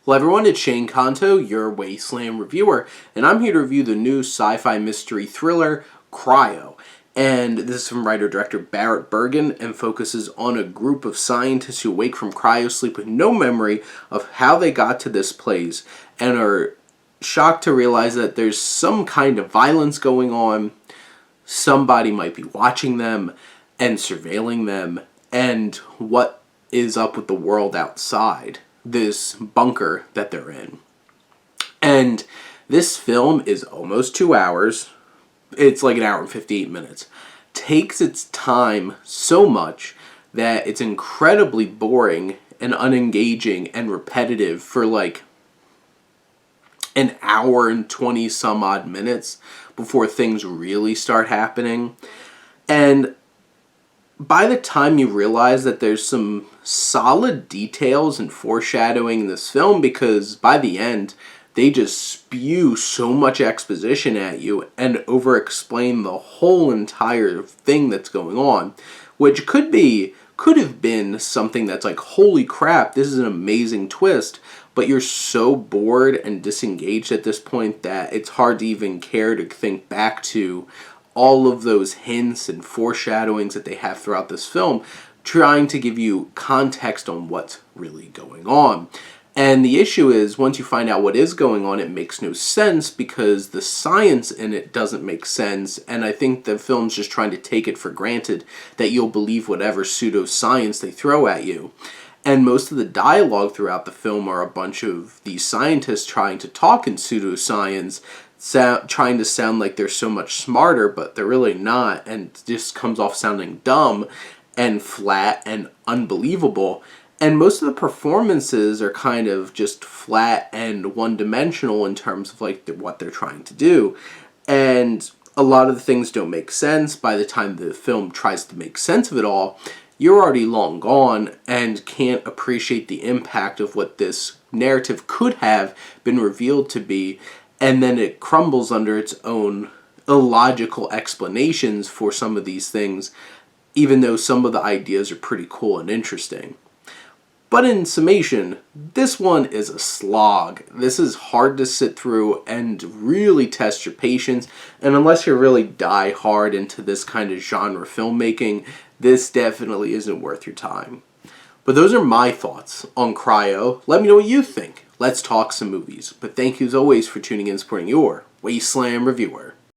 Hello everyone, it's Shane Kanto, your Wasteland reviewer, and I'm here to review the new sci-fi mystery thriller, Cryo. And this is from writer-director Barrett Burgin, and focuses on a group of scientists who wake from cryosleep with no memory of how they got to this place, and are shocked to realize that there's some kind of violence going on. Somebody might be watching them and surveilling them, and what is up with the world outside this bunker that they're in. And this film is almost 2 hours. It's like 1 hour and 58 minutes. Takes its time so much that it's incredibly boring and unengaging and repetitive for like 1 hour and 20 some odd minutes before things really start happening. And by the time you realize that there's some solid details and foreshadowing in this film, because by the end they just spew so much exposition at you and over-explain the whole entire thing that's going on, which could have been something that's like, holy crap, this is an amazing twist, but you're so bored and disengaged at this point that it's hard to even care to think back to all of those hints and foreshadowings that they have throughout this film, trying to give you context on what's really going on. And the issue is, once you find out what is going on, it makes no sense because the science in it doesn't make sense, and I think the film's just trying to take it for granted that you'll believe whatever pseudoscience they throw at you. And most of the dialogue throughout the film are a bunch of these scientists trying to talk in pseudoscience, trying to sound like they're so much smarter, but they're really not, and just comes off sounding dumb and flat and unbelievable. And most of the performances are kind of just flat and one-dimensional in terms of like what they're trying to do. And a lot of the things don't make sense. By the time the film tries to make sense of it all, you're already long gone and can't appreciate the impact of what this narrative could have been revealed to be. And then it crumbles under its own illogical explanations for some of these things, even though some of the ideas are pretty cool and interesting. But in summation, this one is a slog. This is hard to sit through and really test your patience, and unless you're really die hard into this kind of genre filmmaking, this definitely isn't worth your time. But those are my thoughts on Cryo. Let me know what you think. Let's talk some movies. But thank you as always for tuning in and supporting your Wasteland reviewer.